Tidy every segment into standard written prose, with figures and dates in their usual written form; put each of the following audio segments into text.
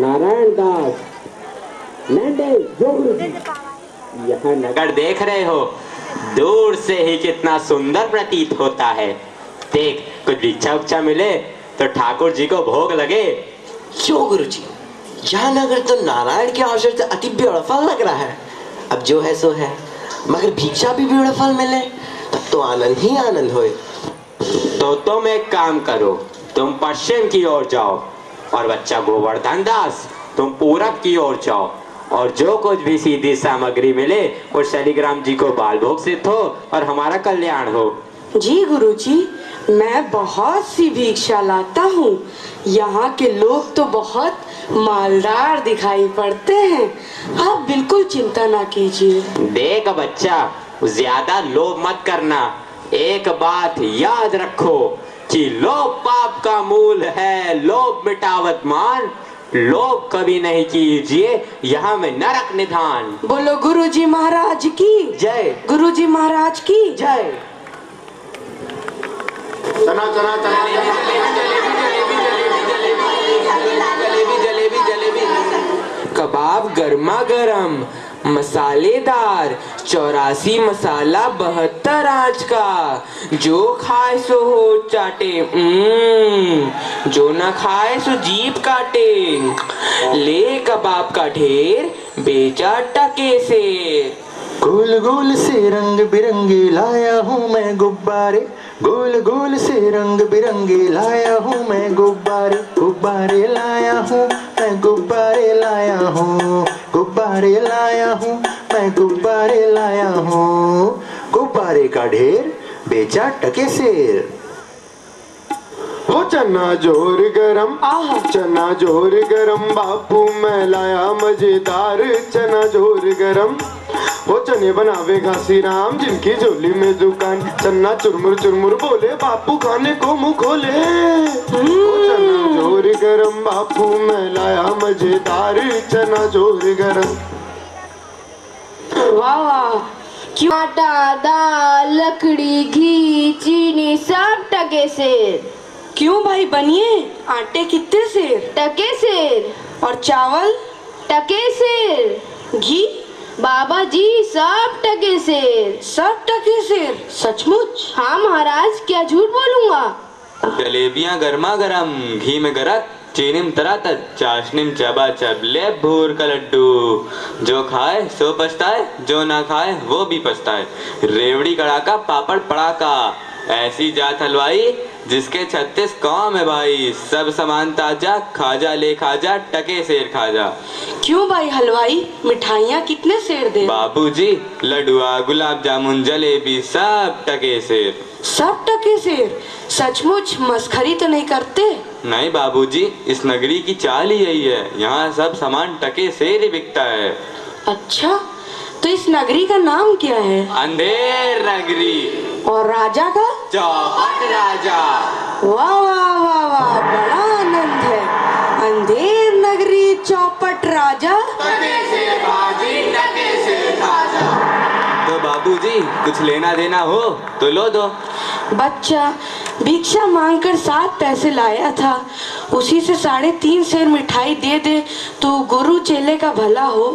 Narayan Das Mendel जो गुरुजी। यह नगर देख रहे हो, दूर से ही कितना सुंदर प्रतीत होता है। देख, कुछ भिक्षा उच्चा मिले तो ठाकुर जी को भोग लगे। क्यों गुरुजी, यह नगर तो नारायण के अवसर से अति ब्यूटीफुल लग रहा है। अब जो है सो है, मगर भिक्षा भी ब्यूटीफुल मिले तब तो आनंद ही आनंद होए। तो तुम एक काम करो, तुम पश्चिम की ओर जाओ और बच्चा गोवर्धन दास तुम पूरब की ओर जाओ, और जो कुछ भी सीधी सामग्री मिले वो शालिग्राम जी को बाल भोग सिद्ध हो और हमारा कल्याण हो। जी गुरुजी, मैं बहुत सी भिक्षा लाता हूँ। यहाँ के लोग तो बहुत मालदार दिखाई पड़ते हैं, आप बिल्कुल चिंता ना कीजिए। देख बच्चा, ज्यादा लोभ मत करना। एक बात याद रखो कि लोभ पाप का मूल है, लोभ मिटावत मान। लोभ कभी नहीं कीजिए, यहाँ में नरक निधान। बोलो गुरुजी महाराज की जय। गुरुजी महाराज की जय। चना चना चना जलेबी कबाब गर्मा गर्म मसालेदार 84 मसाला 72 आंच का, जो खाए सो हो चाटे, जो ना खाए सो जीभ काटे। ले कबाब का ढेर बेचा टके से। गोल गोल से रंग बिरंगे लाया हूँ मैं गुब्बारे, गोल गोल से रंग बिरंगे लाया हूँ मैं गुब्बारे, गुब्बारे लाया हूँ मैं गुब्बारे लाया हूँ, गुब्बारे लाया हूँ मैं गुब्बारे लाया हूँ। गुब्बारे का ढेर बेचा टके सेर। वो चना जोर गरम, चना जोर गरम बापू मैं लाया मजेदार चना जोर गरम। वो चने बनावे घासी राम जिनकी झोली में दुकान, चन्ना चुरमुर चुरमुर बोले बापू खाने को मुंह खोले। वो चना जोर गरम बापू मैं लाया मजेदार चना जोर गरम। वाह वाह, क्यों आटा दाल लकड़ी घी चीनी सब टके सेर। क्यों भाई बनिए, आटे कितने सेर? टके सेर। और चावल? टके सेर। घी? बाबा जी सब टके सेर। सब टके सेर? सचमुच? हाँ महाराज, क्या झूठ बोलूंगा। जलेबियां गर्मा गर्म, घी में गरक, चीनी में तरातत, चाशनी में चबाचब, ले भूर का लड्डू। जो खाए सो पछताए, जो ना खाए वो भी पछताए। रेवड़ी कड़ाका पापड़ पड़ाका, ऐसी जात हलवाई जिसके 36 काम है भाई। सब सामान ताजा, खाजा ले खाजा, टके सेर खाजा। क्यों भाई हलवाई, मिठाइयाँ कितने सेर दे? बाबूजी लडुआ गुलाब जामुन जलेबी सब टके सेर। सब टके सेर? सचमुच मस्खरी तो नहीं करते? नहीं बाबूजी, इस नगरी की चाल ही यही है, यहाँ सब सामान टके सेर ही बिकता है। अच्छा, तो इस नगरी का नाम क्या है? अंधेर नगरी। और राजा का? चौपट राजा। वाह वाह वाह वाह, बड़ा आनंद है। अंधेर नगरी चौपट राजा। टके सेर भाजी, टके सेर खाजा। तो बाबूजी कुछ लेना देना हो तो लो दो। बच्चा भिक्षा मांगकर 7 पैसे लाया था, उसी से 3.5 सेर मिठाई दे दे तो गुरु चेले का भला हो।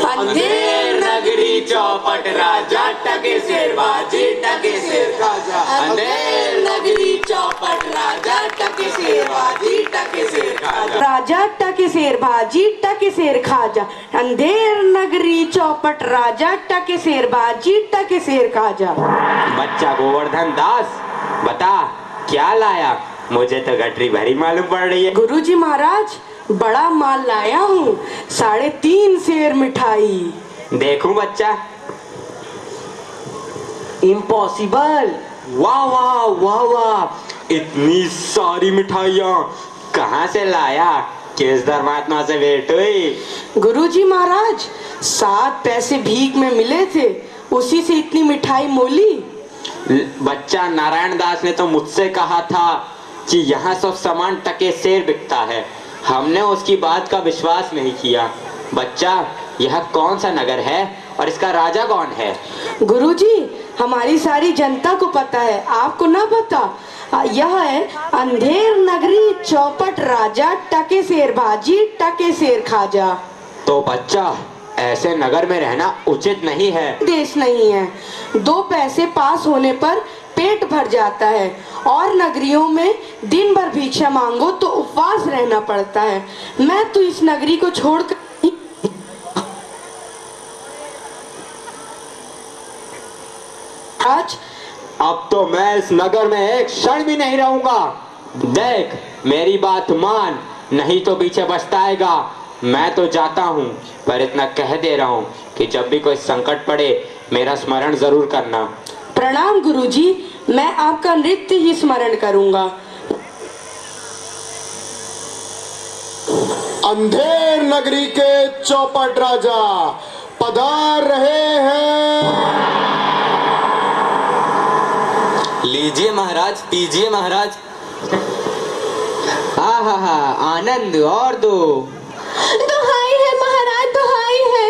अंधेर नगरी चौपट राजा, टके सेर भाजी, टके सेर खाजा। अंधेर नगरी चौपट राजा, टके सेर भाजी, टके सेर खाजा। राजा टके सेर भाजी, टके सेर खाजा। अंधेर नगरी चौपट राजा, टके सेर भाजी, टके सेर खाजा। बच्चा गोवर्धन दास, बता क्या लाया? मुझे तो गठरी भरी मालूम पड़ रही है। गुरुजी महाराज, बड़ा माल लाया हूँ, 3.5 सेर मिठाई। देखूं बच्चा? इम्पॉसिबल। वाह वाह वाह वाह, इतनी सारी मिठाइयाँ कहाँ से लाया? किस धर्मात्मा से भेंट हुई? गुरुजी महाराज, 7 पैसे भीख में मिले थे, उसी से इतनी मिठाई मोली। बच्चा, नारायण दास ने तो मुझसे कहा था कि यहाँ सब सामान टके सेर बिकता है। हमने उसकी बात का विश्वास नहीं किया। बच्चा, यह कौन सा नगर है और इसका राजा कौन है? गुरुजी, हमारी सारी जनता को पता है, आपको ना पता? यह है अंधेर नगरी चौपट राजा टके शेर भाजी टके शेर खाजा। तो बच्चा ऐसे नगर में रहना उचित नहीं है। देश नहीं है, 2 पैसे पास होने पर पेट भर जाता है और नगरियों में दिन भर भिक्षा मांगो तो उपवास रहना पड़ता है। मैं तो इस नगरी को छोड़कर आज अब तो मैं इस नगर में एक क्षण भी नहीं रहूंगा। देख मेरी बात मान, नहीं तो पीछे पछताएगा। मैं तो जाता हूँ, पर इतना कह दे रहा हूँ कि जब भी कोई संकट पड़े मेरा स्मरण जरूर करना। प्रणाम गुरुजी, मैं आपका नृत्य ही स्मरण करूंगा। अंधेर नगरी के चौपट राजा पधार रहे हैं। लीजिए महाराज, पीजिए महाराज। आहा आनंद और दो। दुहाई है महाराज, दुहाई है।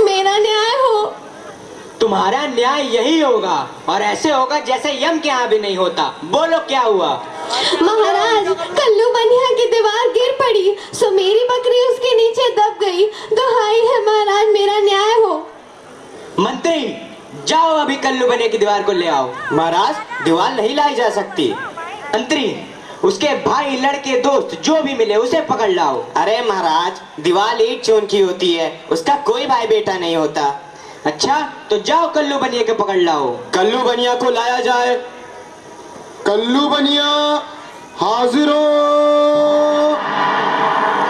मेरा न्याय हो। तुम्हारा न्याय यही होगा, और ऐसे होगा जैसे यम के यहाँ भी नहीं होता। बोलो क्या हुआ? महाराज, कल्लू बनिया की दीवार गिर पड़ी, सो मेरी बकरी उसके नीचे दब गई। दुहाई है महाराज, मेरा न्याय हो। मंत्री जाओ, अभी कल्लू बनिया की दीवार को ले आओ। महाराज दीवार नहीं लाई जा सकती। मंत्री उसके भाई लड़के दोस्त जो भी मिले उसे पकड़ लाओ। अरे महाराज दीवार ईंट चून की होती है, उसका कोई भाई बेटा नहीं होता। अच्छा तो जाओ कल्लू बनिया के पकड़ लाओ। कल्लू बनिया को लाया जाए। कल्लू बनिया हाजिर हो।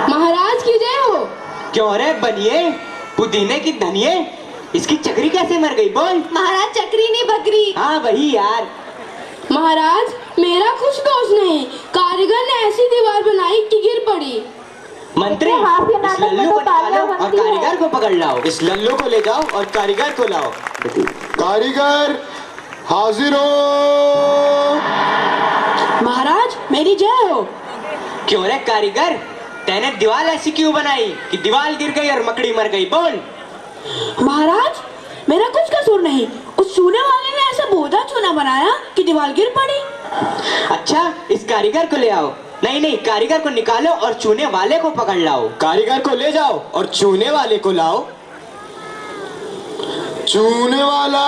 महाराज की जय हो। क्यों रे बनिए, पुदीने की धनिये, इसकी चक्री कैसे मर गई? बोल। महाराज चक्री नहीं बकरी। हाँ वही यार। महाराज मेरा कुछ दोष नहीं, कारीगर ने ऐसी दीवार बनाई कि गिर पड़ी। मंत्री इस लल्लू को निकालो और कारीगर को पकड़ लाओ। इस लल्लू को ले जाओ और कारीगर को लाओ। कारीगर हाजिर हो। महाराज मेरी जय हो। क्यों रे कारीगर, तैने दीवार ऐसी क्यों बनाई कि दीवार गिर गई और मकड़ी मर गई? बोल। महाराज मेरा कुछ कसूर नहीं, उस चूने वाले ने ऐसा बोधा चूना बनाया कि दीवार गिर पड़ी। अच्छा इस कारीगर को ले आओ। नहीं कारीगर को निकालो और चूने वाले को पकड़ लाओ। कारीगर को ले जाओ और चूने वाले को लाओ। चूने वाला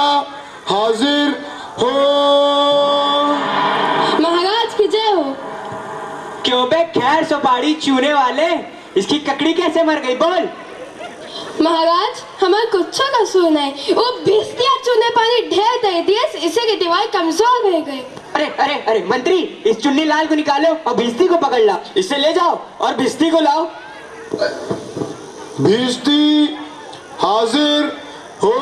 हाजिर हो। महाराज की जय हो। क्यों बे खैर सुपारी चूने वाले, इसकी ककड़ी कैसे मर गई? बोल। महाराज हमारा कुछ कसूर नहीं, वो भिस्तिया चूने पानी ढेर दे दिए, इससे की दीवार कमजोर रह गई। अरे मंत्री इस चुन्नी लाल को निकालो और भिस्ती को पकड़ लाओ। इसे ले जाओ और भिस्ती को लाओ। भिस्ती हाजिर हो।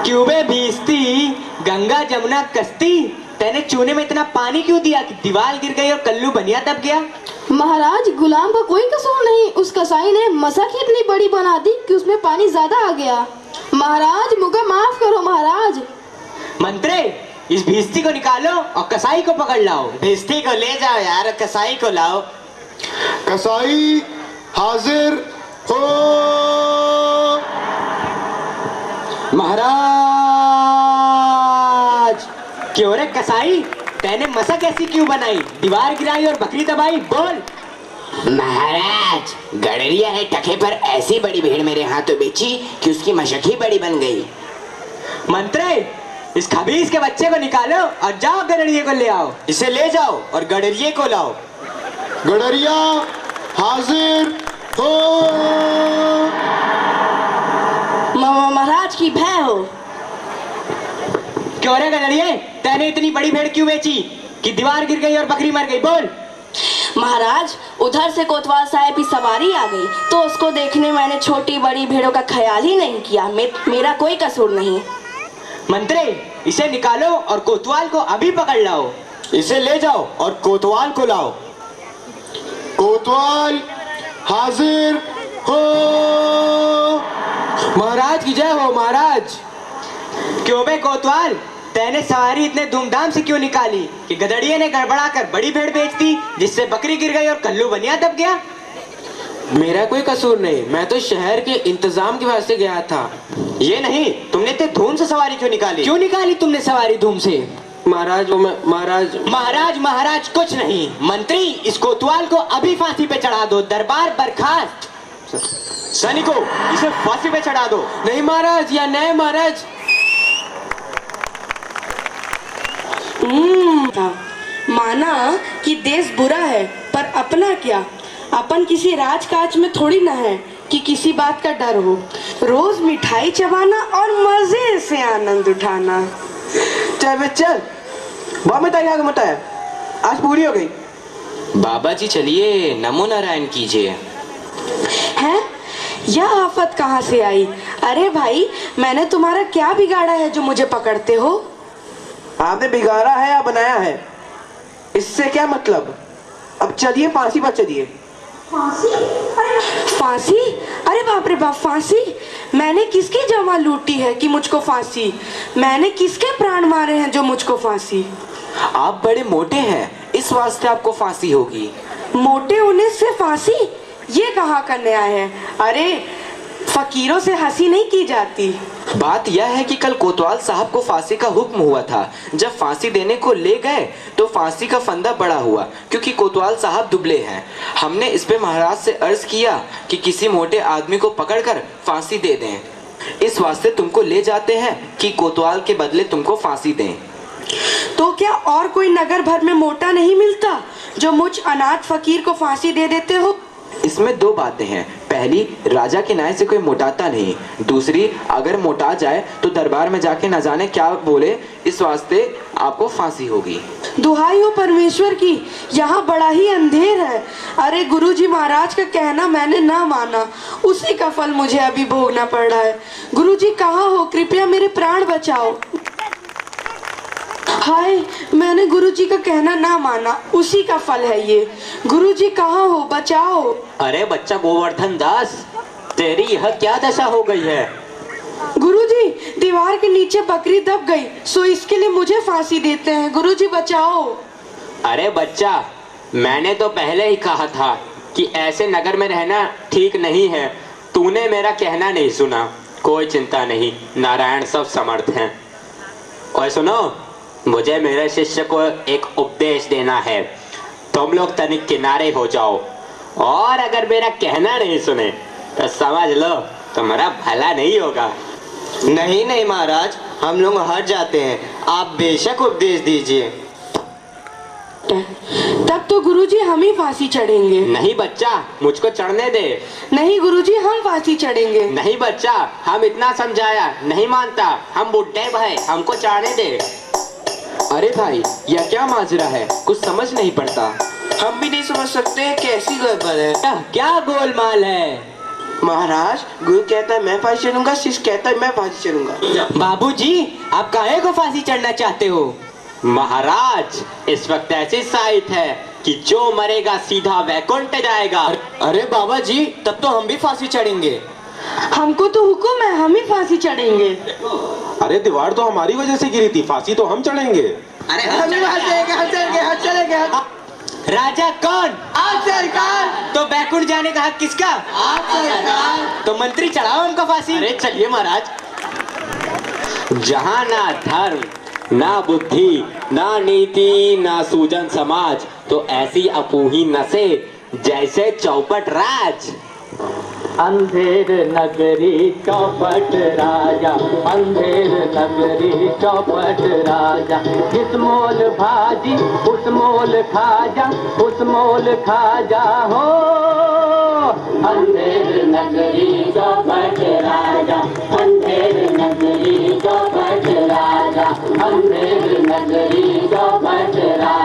क्यों बे भिस्ती, गंगा जमुना कश्ती, तैने चूने में इतना पानी क्यों दिया कि दीवार गिर गई और कल्लू बनिया दब गया? महाराज गुलाम का कोई कसूर नहीं, उस कसाई ने मसक ही इतनी बड़ी बना दी कि उसमें पानी ज्यादा आ गया। महाराज मुझे माफ करो महाराज। मंत्री इस भिस्ती को निकालो और कसाई को पकड़ लाओ। भिस्ती को ले जाओ यार, कसाई को लाओ। कसाई हाजिर हो। महाराज क्यों रे कसाई, तैने मसक ऐसी क्यों बनाई, दीवार गिराई और बकरी दबाई? बोल। महाराज गडरिया ने टके पर ऐसी बड़ी भीड़ मेरे हाथों बेची कि उसकी मशक ही बड़ी बन गई। मंत्री इस खबीस के बच्चे को निकालो और जाओ गडरिये को ले आओ। इसे ले जाओ और गडरिये को लाओ। गडरिया हाजिर हो। महाराज की भय हो। क्यों रे गडरिये, तैने इतनी बड़ी भेड़ क्यों बेची कि दीवार गिर गई और बकरी मर गई? बोल। महाराज उधर से कोतवाल साहब की सवारी आ गई तो उसको देखने मैंने छोटी बड़ी भेड़ों का ख्याल ही नहीं किया। मेरा कोई कसूर नहीं। मंत्री इसे निकालो और कोतवाल को अभी पकड़ लाओ। इसे ले जाओ और कोतवाल को लाओ। कोतवाल हाजिर हो। महाराज की जय हो। महाराज क्यों बे कोतवाल, तैने सवारी इतने धूमधाम से क्यों निकाली कि गदड़िये ने गड़बड़ा कर बड़ी भेड़ बेच दी, जिससे बकरी गिर गई और कल्लू बनिया दब गया? मेरा कोई कसूर नहीं, मैं तो शहर के इंतजाम के वास्ते गया था। ये नहीं, तुमने इतने धूम से सवारी क्यों निकाली? क्यों निकाली तुमने सवारी धूम से? महाराज वो मैं महाराज महाराज कुछ नहीं। मंत्री, इस कोतवाल को अभी फांसी पे चढ़ा दो। दरबार बर्खास्त। सैनिकों, इसे फांसी पे चढ़ा दो। नहीं महाराज, या नहीं महाराज। माना कि देश बुरा है, पर अपना क्या, अपन किसी राजकाज में थोड़ी ना है कि किसी बात का डर हो। रोज मिठाई चबाना और मजे से आनंद उठाना। चल बे चल, बहुत मिठाई खा के मोटा है, आज पूरी हो गई। बाबा जी चलिए, नमो नारायण कीजिए। हैं? यह आफत कहाँ से आई? अरे भाई, मैंने तुम्हारा क्या बिगाड़ा है जो मुझे पकड़ते हो? आपने बिगाड़ा है या बनाया है, इससे क्या मतलब। अब चलिए फांसी पर चलिए। फांसी? अरे बाप रे बाप, फांसी? मैंने किसकी जमा लूटी है कि मुझको फांसी? मैंने किसके प्राण मारे हैं जो मुझको फांसी? आप बड़े मोटे हैं, इस वास्ते आपको फांसी होगी। मोटे होने से फांसी? ये कहाँ का न्याय है? अरे फकीरों से हंसी नहीं की जाती। बात यह है कि कल कोतवाल साहब को फांसी का हुक्म हुआ था। जब फांसी देने को ले गए तो फांसी का फंदा बड़ा हुआ, क्योंकि कोतवाल साहब दुबले हैं। हमने इस पे महाराज से अर्ज किया कि किसी मोटे आदमी को पकड़कर फांसी दे दें। इस वास्ते तुमको ले जाते हैं कि कोतवाल के बदले तुमको फांसी दें। तो क्या और कोई नगर भर में मोटा नहीं मिलता जो मुझ अनाथ फकीर को फांसी दे देते हो? इसमें दो बातें हैं। पहली, राजा के न्याय से कोई मोटाता नहीं। दूसरी, अगर मोटा जाए तो दरबार में जाके न जाने क्या बोले, इस वास्ते आपको फांसी होगी। दुहाई हो परमेश्वर की, यहाँ बड़ा ही अंधेर है। अरे गुरुजी महाराज का कहना मैंने ना माना, उसी का फल मुझे अभी भोगना पड़ रहा है। गुरुजी कहाँ हो? कृपया मेरे प्राण बचाओ। हाय, मैंने गुरुजी का कहना ना माना, उसी का फल है ये। गुरुजी कहाँ हो? बचाओ। अरे बच्चा गोवर्धन दास, तेरी यह क्या दशा हो गई है? गुरुजी, दीवार के नीचे बकरी दब गई, सो इसके लिए मुझे फांसी देते हैं। गुरुजी बचाओ। अरे बच्चा, मैंने तो पहले ही कहा था कि ऐसे नगर में रहना ठीक नहीं है। तूने मेरा कहना नहीं सुना। कोई चिंता नहीं, नारायण सब समर्थ हैं। और सुनो, मुझे मेरे शिष्य को एक उपदेश देना है। तुम लोग तनिक किनारे हो जाओ, और अगर मेरा कहना नहीं सुने तो समझ लो तुम्हारा भला नहीं होगा। नहीं नहीं महाराज, हम लोग हट जाते हैं, आप बेशक उपदेश दीजिए। तब तो गुरुजी हम ही फांसी चढ़ेंगे। नहीं बच्चा, मुझको चढ़ने दे। नहीं गुरुजी, हम फांसी चढ़ेंगे। नहीं बच्चा, हम इतना समझाया, नहीं मानता। हम बुढ़े भाई, हमको चढ़ने दे। अरे भाई, यह क्या माजरा है? कुछ समझ नहीं पड़ता। हम भी नहीं समझ सकते कैसी गड़बड़ है। क्या गोलमाल है? महाराज, गुरु कहता है मैं फांसी चढ़ूंगा, शिष्य कहता है मैं फांसी चढ़ूंगा। बाबूजी, आप काहे को फांसी चढ़ना चाहते हो? महाराज, इस वक्त ऐसी साइट है कि जो मरेगा सीधा वैकुंठ जाएगा। अरे बाबा जी, तब तो हम भी फांसी चढ़ेंगे। हमको तो हुक्म है, हम ही फांसी चढ़ेंगे। अरे दीवार तो हमारी वजह से गिरी थी, फांसी तो हम चढ़ेंगे। अरे हम चढ़ेंगे। राजा कौन? आप सरकार। तो बैकुंठ जाने का हक किसका? आप सरकार। तो मंत्री चढ़ाओ हमको फांसी। अरे चलिए महाराज। जहाँ ना धर्म, ना बुद्धि, ना नीति, ना सूजन समाज, तो ऐसी अपूही नसे जैसे चौपट राज। अंधेर नगरी चौपट राजा, अंधेर नगरी चौपट राजा। जिस मोल भाजी उस मोल खाजा, उस मोल खाजा हो। अंधेर नगरी चौपट राजा, अंधेर नगरी चौपट राजा, अंधेर नगरी चौपट राजा।